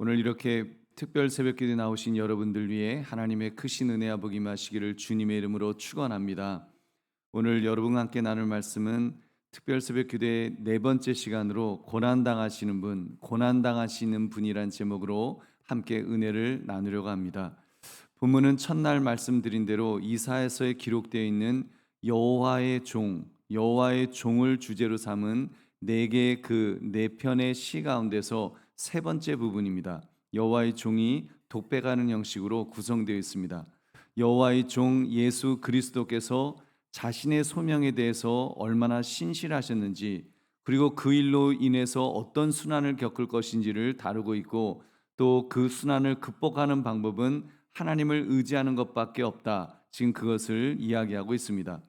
오늘 이렇게 특별 새벽기도에 나오신 여러분들 위해 하나님의 크신 은혜와 복이 임하시기를 주님의 이름으로 축원합니다. 오늘 여러분과 함께 나눌 말씀은 특별 새벽기도의 네 번째 시간으로 고난당하시는 분이란 제목으로 함께 은혜를 나누려고 합니다. 본문은 첫날 말씀드린 대로 이사야서에 기록되어 있는 여호와의 종을 주제로 삼은 네 개의 네 편의 시 가운데서 세 번째 부분입니다. 여호와의 종이 독백하는 형식으로 구성되어 있습니다. 여호와의 종 예수 그리스도께서 자신의 소명에 대해서 얼마나 신실하셨는지, 그리고 그 일로 인해서 어떤 순환을 겪을 것인지를 다루고 있고, 또 그 순환을 극복하는 방법은 하나님을 의지하는 것밖에 없다. 지금 그것을 이야기하고 있습니다.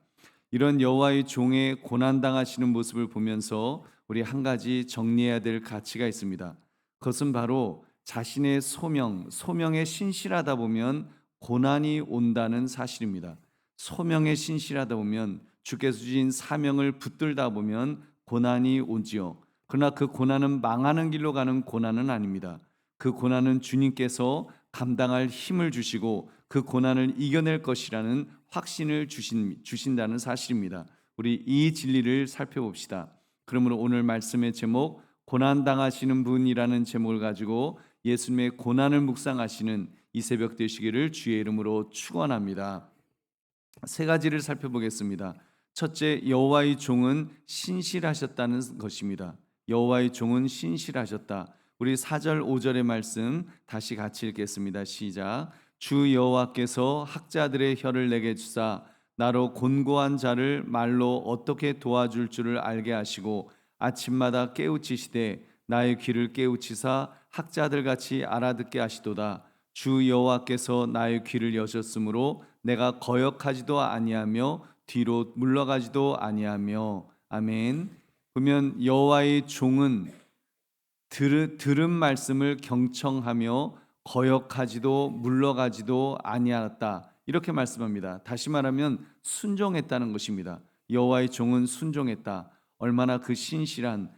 이런 여호와의 종의 고난당하시는 모습을 보면서 우리 한 가지 정리해야 될 가치가 있습니다. 그것은 바로 자신의 소명에 신실하다 보면 고난이 온다는 사실입니다. 소명에 신실하다 보면, 주께서 주신 사명을 붙들다 보면 고난이 오지요. 그러나 그 고난은 망하는 길로 가는 고난은 아닙니다. 그 고난은 주님께서 감당할 힘을 주시고 그 고난을 이겨낼 것이라는 확신을 주신다는 사실입니다. 우리 이 진리를 살펴봅시다. 그러므로 오늘 말씀의 제목, 고난당하시는 분이라는 제목을 가지고 예수님의 고난을 묵상하시는 이 새벽 되시기를 주의 이름으로 축원합니다. 세 가지를 살펴보겠습니다. 첫째, 여호와의 종은 신실하셨다는 것입니다. 여호와의 종은 신실하셨다. 우리 4절 5절의 말씀 다시 같이 읽겠습니다. 시작. 주 여호와께서 학자들의 혀를 내게 주사 나로 곤고한 자를 말로 어떻게 도와줄 줄을 알게 하시고 아침마다 깨우치시되 나의 귀를 깨우치사 학자들 같이 알아듣게 하시도다. 주 여호와께서 나의 귀를 여셨으므로 내가 거역하지도 아니하며 뒤로 물러가지도 아니하며. 아멘. 보면 여호와의 종은 들은 말씀을 경청하며 거역하지도 물러가지도 아니하였다. 이렇게 말씀합니다. 다시 말하면 순종했다는 것입니다. 여호와의 종은 순종했다. 얼마나 그 신실한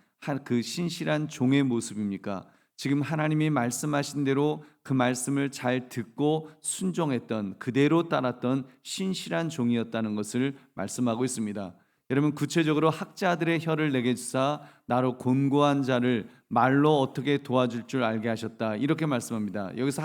종의 모습입니까? 지금 하나님이 말씀하신 대로 그 말씀을 잘 듣고 순종했던, 그대로 따랐던 신실한 종이었다는 것을 말씀하고 있습니다. 여러분, 구체적으로 학자들의 혀를 내게 주사 나로 곤고한 자를 말로 어떻게 도와줄 줄 알게 하셨다. 이렇게 말씀합니다. 여기서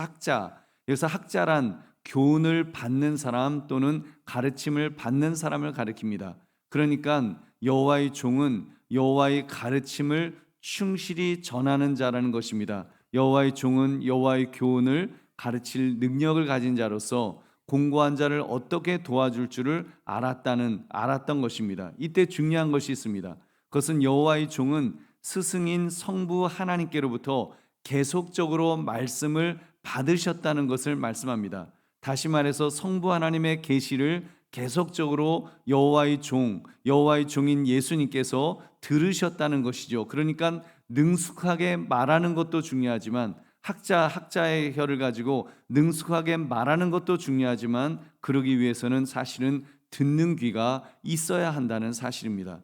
학자란 교훈을 받는 사람 또는 가르침을 받는 사람을 가리킵니다. 그러니까 여호와의 종은 여호와의 가르침을 충실히 전하는 자라는 것입니다. 여호와의 종은 여호와의 교훈을 가르칠 능력을 가진 자로서 공고한 자를 어떻게 도와줄 줄을 알았던 것입니다. 이때 중요한 것이 있습니다. 그것은 여호와의 종은 스승인 성부 하나님께로부터 계속적으로 말씀을 받으셨다는 것을 말씀합니다. 다시 말해서 성부 하나님의 계시를 계속적으로 여호와의 종인 예수님께서 들으셨다는 것이죠. 그러니까 능숙하게 말하는 것도 중요하지만, 학자의 혀를 가지고 능숙하게 말하는 것도 중요하지만, 그러기 위해서는 사실은 듣는 귀가 있어야 한다는 사실입니다.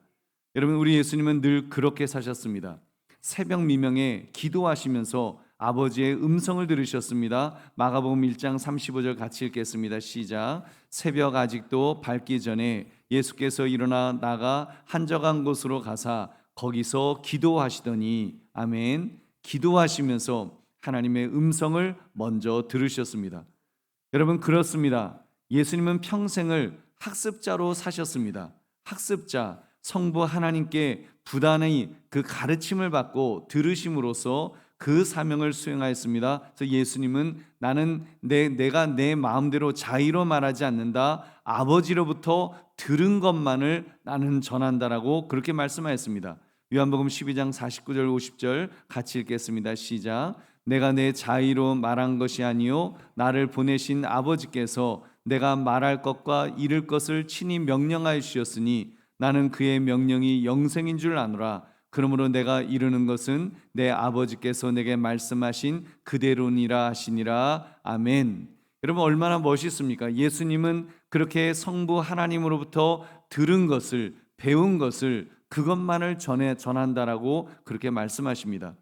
여러분, 우리 예수님은 늘 그렇게 사셨습니다. 새벽 미명에 기도하시면서 아버지의 음성을 들으셨습니다. 마가복음 1장 35절 같이 읽겠습니다. 시작. 새벽 아직도 밝기 전에 예수께서 일어나 나가 한적한 곳으로 가사 거기서 기도하시더니. 아멘. 기도하시면서 하나님의 음성을 먼저 들으셨습니다. 여러분, 그렇습니다. 예수님은 평생을 학습자로 사셨습니다. 학습자, 성부 하나님께 부단히 그 가르침을 받고 들으심으로써 그 사명을 수행하였습니다. 그래서 예수님은 나는 내가 내 마음대로 자의로 말하지 않는다. 아버지로부터 들은 것만을 나는 전한다라고 그렇게 말씀하였습니다. 요한복음 12장 49절 50절 같이 읽겠습니다. 시작. 내가 내 자의로 말한 것이 아니요 나를 보내신 아버지께서 내가 말할 것과 이를 것을 친히 명령하여 주셨으니 나는 그의 명령이 영생인 줄 아노라. 그러므로 내가 이르는 것은 내 아버지께서 내게 말씀하신 그대로니라 하시니라. 아멘. 여러분, 얼마나 멋있습니까? 예수님은 그렇게 성부 하나님으로부터 들은 것을, 배운 것을, 그것만을 전한다라고 그렇게 말씀하십니다.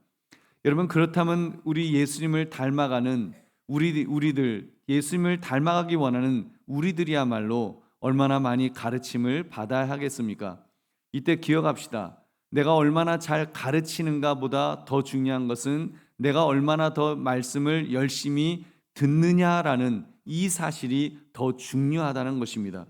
여러분 그렇다면 우리 예수님을 닮아가는 우리들 예수님을 닮아가기 원하는 우리들이야말로 얼마나 많이 가르침을 받아야 하겠습니까? 이때 기억합시다. 내가 얼마나 잘 가르치는가 보다 더 중요한 것은 내가 얼마나 더 말씀을 열심히 듣느냐라는 이 사실이 더 중요하다는 것입니다.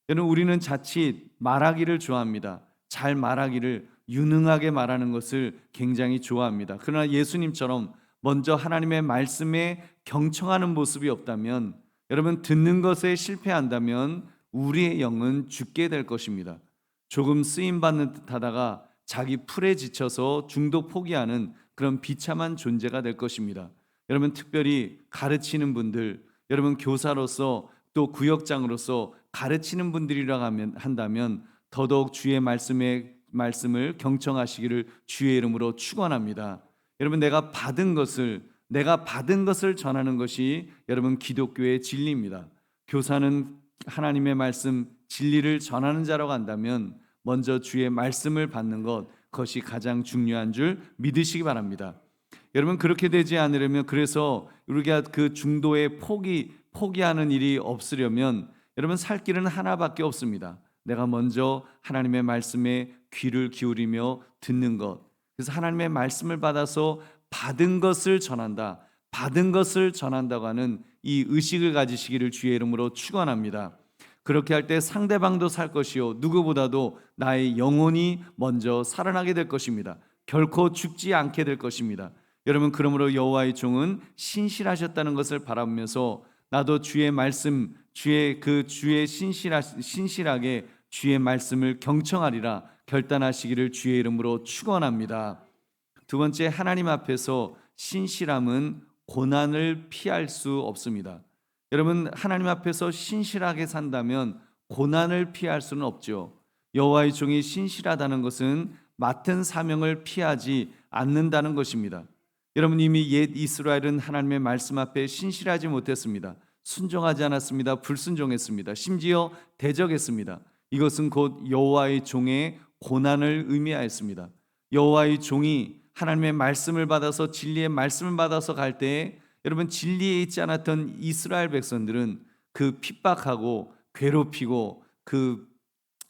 여러분 우리는 자칫 말하기를 좋아합니다. 잘 말하기를 유능하게 말하는 것을 굉장히 좋아합니다. 그러나 예수님처럼 먼저 하나님의 말씀에 경청하는 모습이 없다면 여러분 듣는 것에 실패한다면 우리의 영은 죽게 될 것입니다. 조금 쓰임받는 듯 하다가 자기 풀에 지쳐서 중도 포기하는 그런 비참한 존재가 될 것입니다. 여러분 특별히 가르치는 분들, 여러분 교사로서 또 구역장으로서 가르치는 분들이라 한다면 더더욱 주의 말씀을 경청하시기를 주의 이름으로 축원합니다. 여러분 내가 받은 것을 전하는 것이 여러분 기독교의 진리입니다. 교사는 하나님의 말씀 진리를 전하는 자라고 한다면 먼저 주의 말씀을 받는 그것이 가장 중요한 줄 믿으시기 바랍니다. 여러분 그렇게 되지 않으려면 그래서 우리가 그 중도에 포기하는 일이 없으려면 여러분 살 길은 하나밖에 없습니다. 내가 먼저 하나님의 말씀에 귀를 기울이며 듣는 것. 그래서 하나님의 말씀을 받아서 받은 것을 전한다고 하는 이 의식을 가지시기를 주의 이름으로 축원합니다. 그렇게 할 때 상대방도 살 것이요 누구보다도 나의 영혼이 먼저 살아나게 될 것입니다. 결코 죽지 않게 될 것입니다. 여러분 그러므로 여호와의 종은 신실하셨다는 것을 바라보면서 나도 주의 말씀 주의 신실하게 주의 말씀을 경청하리라 결단하시기를 주의 이름으로 축원합니다. 두 번째, 하나님 앞에서 신실함은 고난을 피할 수 없습니다. 여러분 하나님 앞에서 신실하게 산다면 고난을 피할 수는 없죠. 여호와의 종이 신실하다는 것은 맡은 사명을 피하지 않는다는 것입니다. 여러분 이미 옛 이스라엘은 하나님의 말씀 앞에 신실하지 못했습니다. 순종하지 않았습니다. 불순종했습니다. 심지어 대적했습니다. 이것은 곧 여호와의 종의 고난을 의미하였습니다. 여호와의 종이 하나님의 말씀을 받아서 진리의 말씀을 받아서 갈 때에 여러분 진리에 있지 않았던 이스라엘 백성들은 그 핍박하고 괴롭히고 그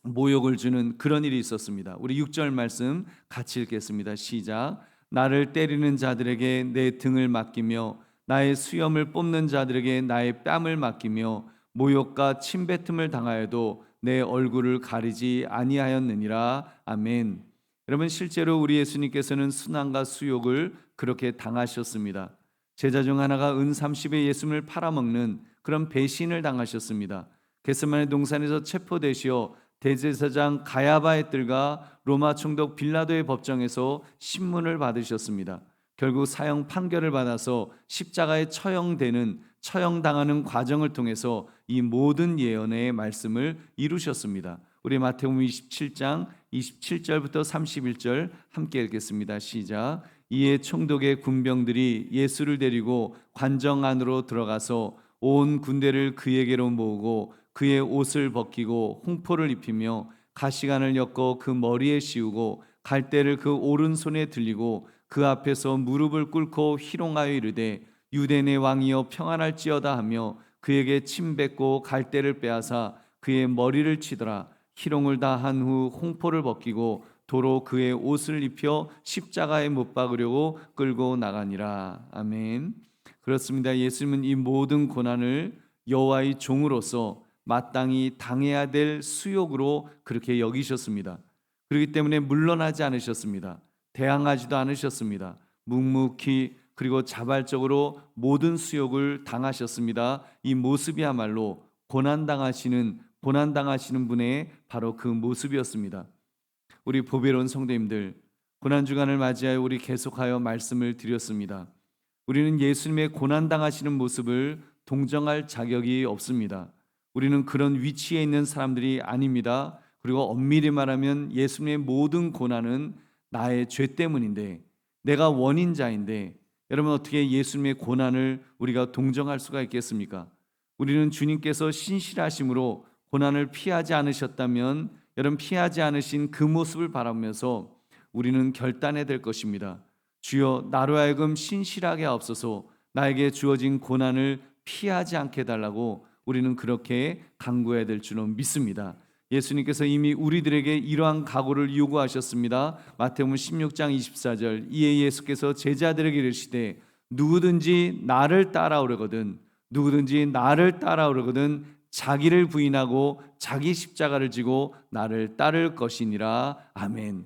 모욕을 주는 그런 일이 있었습니다. 우리 6절 말씀 같이 읽겠습니다. 시작. 나를 때리는 자들에게 내 등을 맡기며 나의 수염을 뽑는 자들에게 나의 뺨을 맡기며 모욕과 침뱉음을 당하여도 내 얼굴을 가리지 아니하였느니라. 아멘. 여러분 실제로 우리 예수님께서는 순환과 수욕을 그렇게 당하셨습니다. 제자 중 하나가 은 30에 예수님을 팔아먹는 그런 배신을 당하셨습니다. 겟세마네 동산에서 체포되시어 대제사장 가야바의 뜰과 로마 총독 빌라도의 법정에서 신문을 받으셨습니다. 결국 사형 판결을 받아서 십자가에 처형당하는 과정을 통해서 이 모든 예언의 말씀을 이루셨습니다. 우리 마태복음 27장 27절부터 31절 함께 읽겠습니다. 시작. 이에 총독의 군병들이 예수를 데리고 관정 안으로 들어가서 온 군대를 그에게로 모으고 그의 옷을 벗기고 홍포를 입히며 가시관을 엮어 그 머리에 씌우고 갈대를 그 오른손에 들리고 그 앞에서 무릎을 꿇고 희롱하여 이르되 유대 내 왕이여 평안할지어다 하며 그에게 침 뱉고 갈대를 빼앗아 그의 머리를 치더라. 희롱을 다 한 후 홍포를 벗기고 도로 그의 옷을 입혀 십자가에 못 박으려고 끌고 나가니라. 아멘. 그렇습니다. 예수님은 이 모든 고난을 여호와의 종으로서 마땅히 당해야 될 수욕으로 그렇게 여기셨습니다. 그렇기 때문에 물러나지 않으셨습니다. 대항하지도 않으셨습니다. 묵묵히 그리고 자발적으로 모든 수욕을 당하셨습니다. 이 모습이야말로 고난당하시는 분의 바로 그 모습이었습니다. 우리 보배로운 성도님들, 고난주간을 맞이하여 우리 계속하여 말씀을 드렸습니다. 우리는 예수님의 고난당하시는 모습을 동정할 자격이 없습니다. 우리는 그런 위치에 있는 사람들이 아닙니다. 그리고 엄밀히 말하면 예수님의 모든 고난은 나의 죄 때문인데, 내가 원인자인데 여러분 어떻게 예수님의 고난을 우리가 동정할 수가 있겠습니까? 우리는 주님께서 신실하심으로 고난을 피하지 않으셨다면 여러분 피하지 않으신 그 모습을 바라보면서 우리는 결단해야 될 것입니다. 주여 나로 하여금 신실하게 하옵소서. 나에게 주어진 고난을 피하지 않게 해달라고 우리는 그렇게 간구해야 될 줄로 믿습니다. 예수님께서 이미 우리들에게 이러한 각오를 요구하셨습니다. 마태복음 16장 24절, 이에 예수께서 제자들에게 이르시되 누구든지 나를 따라오려거든 자기를 부인하고 자기 십자가를 지고 나를 따를 것이니라. 아멘.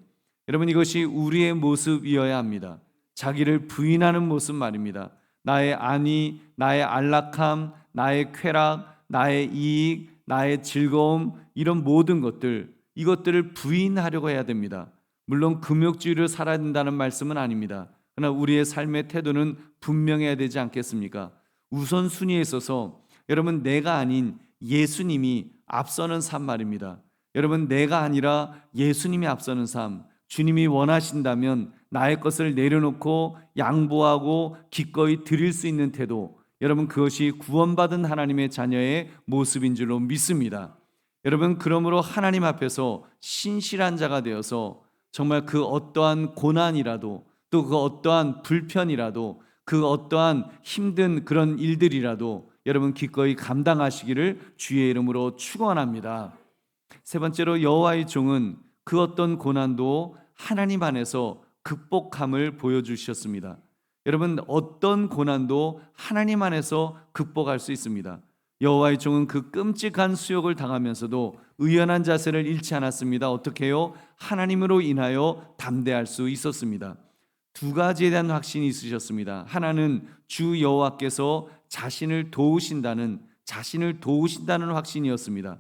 여러분, 이것이 우리의 모습이어야 합니다. 자기를 부인하는 모습 말입니다. 나의 안위, 나의 안락함, 나의 쾌락, 나의 이익, 나의 즐거움, 이런 모든 것들, 이것들을 부인하려고 해야 됩니다. 물론 금욕주의를 살아야 된다는 말씀은 아닙니다. 그러나 우리의 삶의 태도는 분명해야 되지 않겠습니까? 우선순위에 있어서 여러분, 내가 아닌 예수님이 앞서는 삶 말입니다. 여러분, 내가 아니라 예수님이 앞서는 삶, 주님이 원하신다면 나의 것을 내려놓고 양보하고 기꺼이 드릴 수 있는 태도, 여러분, 그것이 구원받은 하나님의 자녀의 모습인 줄로 믿습니다. 여러분, 그러므로 하나님 앞에서 신실한 자가 되어서 정말 그 어떠한 고난이라도, 또 그 어떠한 불편이라도, 그 어떠한 힘든 그런 일들이라도 여러분 기꺼이 감당하시기를 주의 이름으로 축원합니다. 세 번째로, 여호와의 종은 그 어떤 고난도 하나님 안에서 극복함을 보여주셨습니다. 여러분, 어떤 고난도 하나님 안에서 극복할 수 있습니다. 여호와의 종은 그 끔찍한 수욕을 당하면서도 의연한 자세를 잃지 않았습니다. 어떻게 해요? 하나님으로 인하여 담대할 수 있었습니다. 두 가지에 대한 확신이 있으셨습니다. 하나는 주 여호와께서 자신을 도우신다는 확신이었습니다.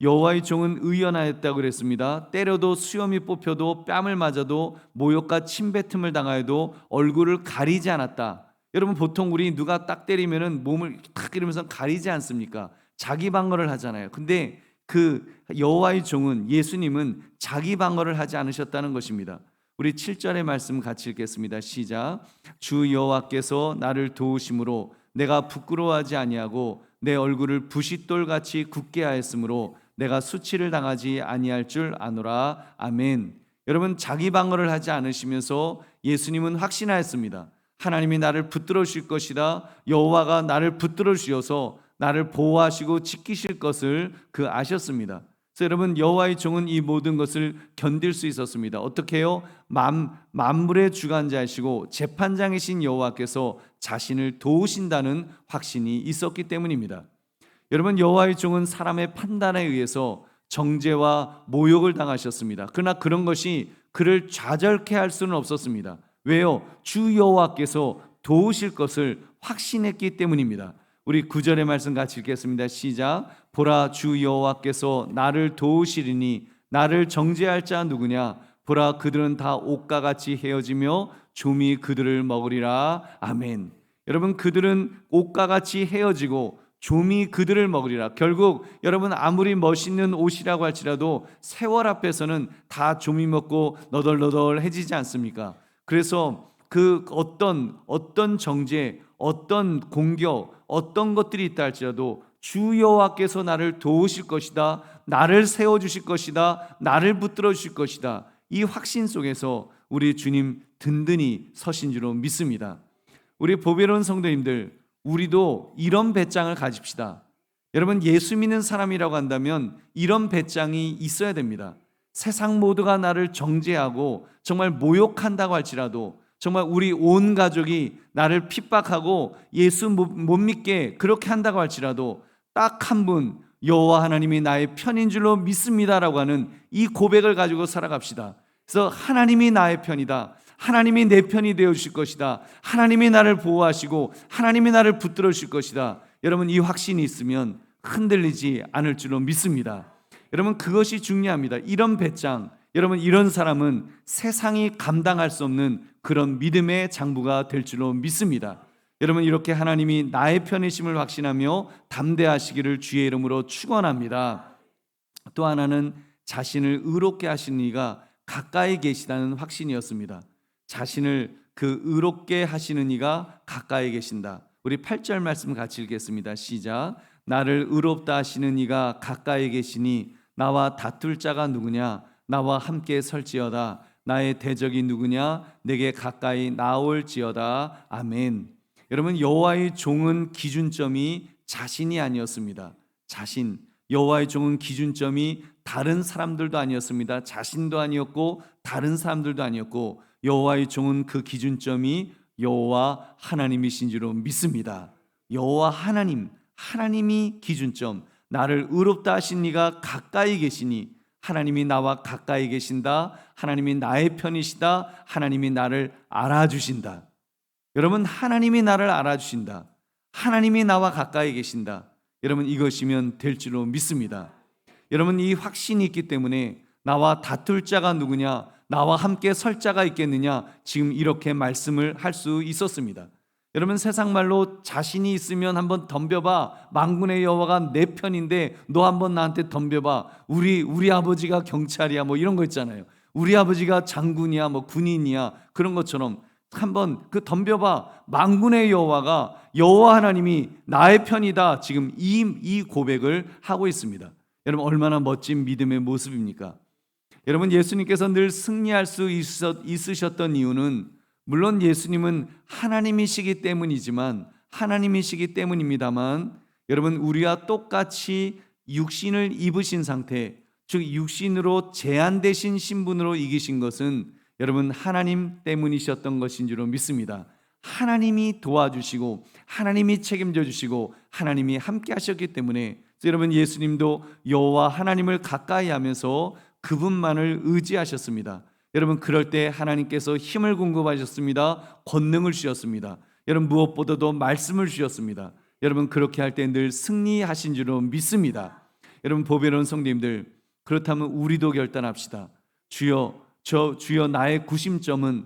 여호와의 종은 의연하였다고 그랬습니다. 때려도 수염이 뽑혀도 뺨을 맞아도 모욕과 침뱉음을 당하여도 얼굴을 가리지 않았다. 여러분, 보통 우리 누가 딱 때리면은 몸을 탁 이러면서 가리지 않습니까? 자기 방어를 하잖아요. 근데 그 여호와의 종은, 예수님은 자기 방어를 하지 않으셨다는 것입니다. 우리 7절의 말씀 같이 읽겠습니다. 시작. 주 여호와께서 나를 도우심으로 내가 부끄러워하지 아니하고 내 얼굴을 부싯돌같이 굳게 하였으므로 내가 수치를 당하지 아니할 줄 아노라. 아멘. 여러분, 자기 방어를 하지 않으시면서 예수님은 확신하였습니다. 하나님이 나를 붙들어 주실 것이다. 여호와가 나를 붙들어 주셔서 나를 보호하시고 지키실 것을 아셨습니다. 그래서 여러분, 여호와의 종은 이 모든 것을 견딜 수 있었습니다. 어떻게 해요? 만물의 주관자이시고 재판장이신 여호와께서 자신을 도우신다는 확신이 있었기 때문입니다. 여러분, 여호와의 종은 사람의 판단에 의해서 정죄와 모욕을 당하셨습니다. 그러나 그런 것이 그를 좌절케 할 수는 없었습니다. 왜요? 주 여호와께서 도우실 것을 확신했기 때문입니다. 우리 9절의 말씀 같이 읽겠습니다. 시작. 보라, 주 여호와께서 나를 도우시리니 나를 정죄할 자 누구냐? 보라, 그들은 다 옥과 같이 헤어지며 좀이 그들을 먹으리라. 아멘. 여러분, 그들은 옥과 같이 헤어지고 좀이 그들을 먹으리라. 결국 여러분, 아무리 멋있는 옷이라고 할지라도 세월 앞에서는 다 좀이 먹고 너덜너덜해지지 않습니까? 그래서 그 어떤 정죄, 어떤 공격, 어떤 것들이 있다 할지라도 주 여호와께서 나를 도우실 것이다, 나를 세워주실 것이다, 나를 붙들어 주실 것이다, 이 확신 속에서 우리 주님 든든히 서신 줄로 믿습니다. 우리 보배로운 성도님들, 우리도 이런 배짱을 가집시다. 여러분, 예수 믿는 사람이라고 한다면 이런 배짱이 있어야 됩니다. 세상 모두가 나를 정죄하고 정말 모욕한다고 할지라도, 정말 우리 온 가족이 나를 핍박하고 예수 못 믿게 그렇게 한다고 할지라도 딱 한 분, 여호와 하나님이 나의 편인 줄로 믿습니다라고 하는 이 고백을 가지고 살아갑시다. 그래서 하나님이 나의 편이다, 하나님이 내 편이 되어 주실 것이다, 하나님이 나를 보호하시고 하나님이 나를 붙들어 주실 것이다. 여러분, 이 확신이 있으면 흔들리지 않을 줄로 믿습니다. 여러분, 그것이 중요합니다. 이런 배짱, 여러분, 이런 사람은 세상이 감당할 수 없는 그런 믿음의 장부가 될 줄로 믿습니다. 여러분, 이렇게 하나님이 나의 편이심을 확신하며 담대하시기를 주의 이름으로 축원합니다. 또 하나는 자신을 의롭게 하시는 이가 가까이 계시다는 확신이었습니다. 자신을 의롭게 하시는 이가 가까이 계신다. 우리 8절 말씀 같이 읽겠습니다. 시작. 나를 의롭다 하시는 이가 가까이 계시니 나와 다툴 자가 누구냐? 나와 함께 설지어다. 나의 대적이 누구냐? 내게 가까이 나올지어다. 아멘. 여러분, 여호와의 종은 기준점이 자신이 아니었습니다. 자신. 여호와의 종은 기준점이 다른 사람들도 아니었습니다. 자신도 아니었고 다른 사람들도 아니었고, 여호와의 종은 그 기준점이 여호와 하나님이신 줄로 믿습니다. 여호와 하나님이 기준점. 나를 의롭다 하신 이가 가까이 계시니, 하나님이 나와 가까이 계신다. 하나님이 나의 편이시다. 하나님이 나를 알아주신다. 여러분, 하나님이 나를 알아주신다. 하나님이 나와 가까이 계신다. 여러분, 이것이면 될 줄로 믿습니다. 여러분, 이 확신이 있기 때문에 나와 다툴 자가 누구냐? 나와 함께 설 자가 있겠느냐? 지금 이렇게 말씀을 할 수 있었습니다. 여러분, 세상 말로 자신이 있으면 한번 덤벼봐. 만군의 여호와가 내 편인데 너 한번 나한테 덤벼봐. 우리 아버지가 경찰이야, 뭐 이런 거 있잖아요. 우리 아버지가 장군이야, 뭐 군인이야, 그런 것처럼 한번 그 덤벼봐. 만군의 여호와가, 여호와 하나님이 나의 편이다. 지금 이 고백을 하고 있습니다. 여러분, 얼마나 멋진 믿음의 모습입니까? 여러분, 예수님께서 늘 승리할 수 있으셨던 이유는, 물론 예수님은 하나님이시기 때문입니다만, 여러분, 우리와 똑같이 육신을 입으신 상태, 즉 육신으로 제한되신 신분으로 이기신 것은 여러분 하나님 때문이셨던 것인 줄로 믿습니다. 하나님이 도와주시고 하나님이 책임져 주시고 하나님이 함께 하셨기 때문에, 여러분, 예수님도 여호와 하나님을 가까이 하면서 그분만을 의지하셨습니다. 여러분, 그럴 때 하나님께서 힘을 공급하셨습니다. 권능을 주셨습니다. 여러분, 무엇보다도 말씀을 주셨습니다. 여러분, 그렇게 할 때 늘 승리하신 줄로 믿습니다. 여러분, 보배로운 성도님들, 그렇다면 우리도 결단합시다. 주여 나의 구심점은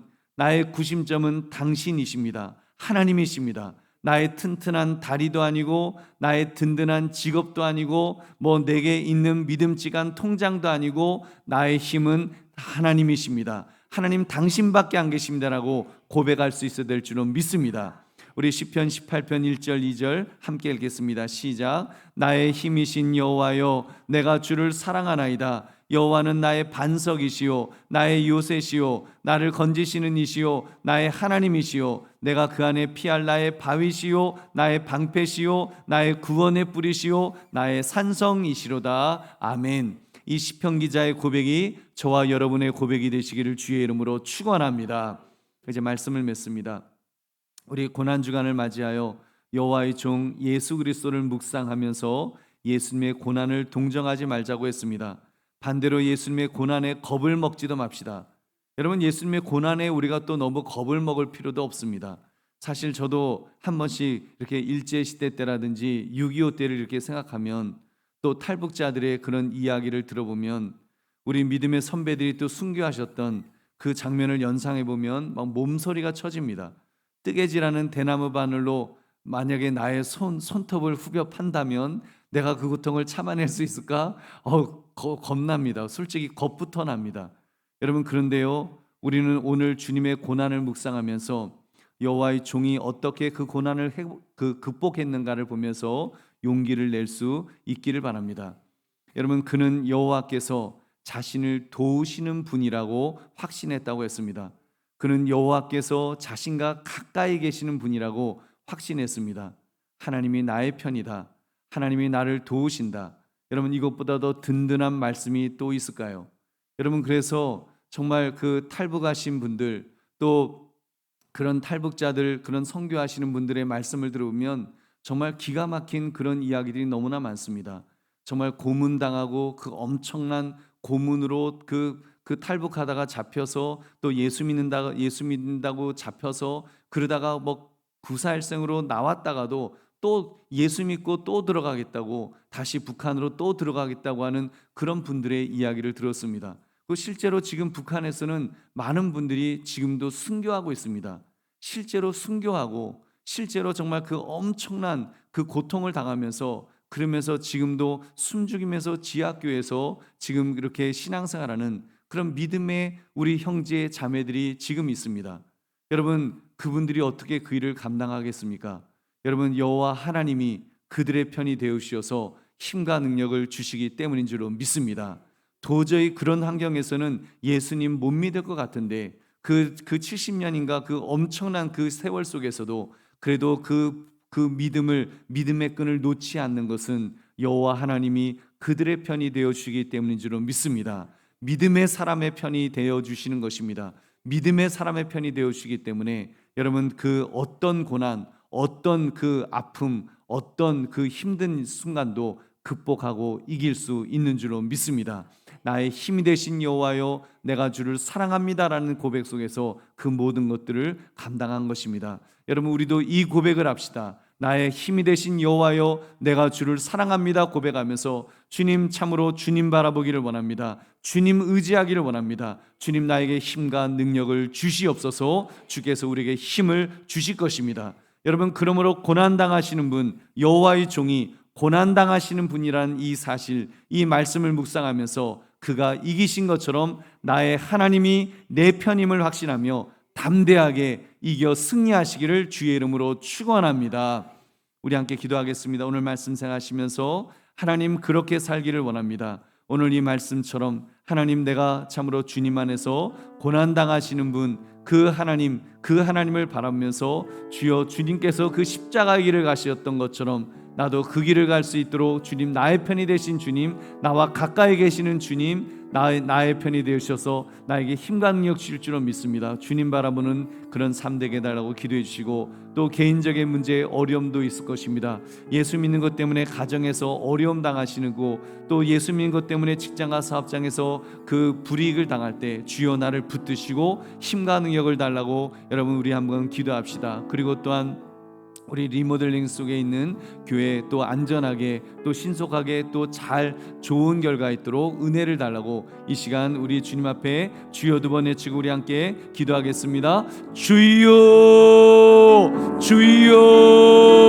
당신이십니다. 하나님이십니다. 나의 튼튼한 다리도 아니고 나의 든든한 직업도 아니고 뭐 내게 있는 믿음직한 통장도 아니고, 나의 힘은 하나님이십니다. 하나님 당신밖에 안 계십니다라고 고백할 수 있어야 될 줄로 믿습니다. 우리 시편 18편 1절 2절 함께 읽겠습니다. 시작. 나의 힘이신 여호와여, 내가 주를 사랑하나이다. 여호와는 나의 반석이시요 나의 요새시요 나를 건지시는 이시요 나의 하나님이시요, 내가 그 안에 피할 나의 바위시요 나의 방패시요 나의 구원의 뿌리시요 나의 산성이시로다. 아멘. 이 시편 기자의 고백이 저와 여러분의 고백이 되시기를 주의 이름으로 축원합니다. 이제 말씀을 맺습니다. 우리 고난주간을 맞이하여 여호와의 종 예수 그리스도를 묵상하면서 예수님의 고난을 동정하지 말자고 했습니다. 반대로 예수님의 고난에 겁을 먹지도 맙시다. 여러분, 예수님의 고난에 우리가 또 너무 겁을 먹을 필요도 없습니다. 사실 저도 한 번씩 이렇게 일제시대 때라든지 6.25 때를 이렇게 생각하면, 또 탈북자들의 그런 이야기를 들어보면, 우리 믿음의 선배들이 또 순교하셨던 그 장면을 연상해 보면 막 몸소리가 쳐집니다. 뜨개질하는 대나무 바늘로 만약에 나의 손톱을 후벼 판다면 내가 그 고통을 참아낼 수 있을까? 겁납니다. 솔직히 겁부터 납니다. 여러분, 그런데요, 우리는 오늘 주님의 고난을 묵상하면서 여호와의 종이 어떻게 그 고난을 극복했는가를 보면서 용기를 낼 수 있기를 바랍니다. 여러분, 그는 여호와께서 자신을 도우시는 분이라고 확신했다고 했습니다. 그는 여호와께서 자신과 가까이 계시는 분이라고 확신했습니다. 하나님이 나의 편이다. 하나님이 나를 도우신다. 여러분, 이것보다 더 든든한 말씀이 또 있을까요? 여러분, 그래서 정말 그 탈북하신 분들, 또 그런 탈북자들, 그런 선교하시는 분들의 말씀을 들어보면 정말 기가 막힌 그런 이야기들이 너무나 많습니다. 정말 고문당하고 그 엄청난 고문으로 그 탈북하다가 잡혀서 또 예수 믿는다고 잡혀서, 그러다가 뭐 구사일생으로 나왔다가도 또 예수 믿고 또 들어가겠다고, 다시 북한으로 또 들어가겠다고 하는 그런 분들의 이야기를 들었습니다. 그 실제로 지금 북한에서는 많은 분들이 지금도 순교하고 있습니다. 실제로 순교하고, 실제로 정말 그 엄청난 그 고통을 당하면서, 그러면서 지금도 숨죽이면서 지하교에서 지금 이렇게 신앙생활하는 그런 믿음의 우리 형제 자매들이 지금 있습니다. 여러분, 그분들이 어떻게 그 일을 감당하겠습니까? 여러분, 여호와 하나님이 그들의 편이 되어 주셔서 힘과 능력을 주시기 때문인 줄로 믿습니다. 도저히 그런 환경에서는 예수님 못 믿을 것 같은데 그 70년인가 그 엄청난 그 세월 속에서도 그래도 그 믿음의 끈을 놓지 않는 것은 여호와 하나님이 그들의 편이 되어 주시기 때문인 줄로 믿습니다. 믿음의 사람의 편이 되어 주시는 것입니다. 믿음의 사람의 편이 되어 주시기 때문에 여러분 그 어떤 고난, 어떤 그 아픔, 어떤 그 힘든 순간도 극복하고 이길 수 있는 줄로 믿습니다. 나의 힘이 되신 여호와여 내가 주를 사랑합니다라는 고백 속에서 그 모든 것들을 감당한 것입니다. 여러분 우리도 이 고백을 합시다. 나의 힘이 되신 여호와여 내가 주를 사랑합니다 고백하면서 주님 참으로 주님 바라보기를 원합니다. 주님 의지하기를 원합니다. 주님 나에게 힘과 능력을 주시옵소서. 주께서 우리에게 힘을 주실 것입니다. 여러분 그러므로 고난당하시는 분, 여호와의 종이 고난당하시는 분이란 이 사실, 이 말씀을 묵상하면서 그가 이기신 것처럼 나의 하나님이 내 편임을 확신하며 담대하게 이겨 승리하시기를 주의 이름으로 축원합니다. 우리 함께 기도하겠습니다. 오늘 말씀 생각하시면서 하나님 그렇게 살기를 원합니다. 오늘 이 말씀처럼 하나님 내가 참으로 주님 안에서 고난당하시는 분 그 하나님을 바라면서 주여 주님께서 그 십자가 길을 가셨던 것처럼 나도 그 길을 갈 수 있도록 주님 나의 편이 되신 주님 나와 가까이 계시는 주님 나의 편이 되셔서 나에게 힘과 능력 주실 줄로 믿습니다. 주님 바라보는 그런 삶 되게 해달라고 기도해 주시고 또 개인적인 문제에 어려움도 있을 것입니다. 예수 믿는 것 때문에 가정에서 어려움 당하시는 거 또 예수 믿는 것 때문에 직장과 사업장에서 그 불이익을 당할 때 주여 나를 붙드시고 힘과 능력을 달라고 여러분 우리 한번 기도합시다. 그리고 또한 우리 리모델링 속에 있는 교회 또 안전하게 또 신속하게 또 잘 좋은 결과 있도록 은혜를 달라고 이 시간 우리 주님 앞에 주여 두 번 외치고 우리 함께 기도하겠습니다. 주여 주여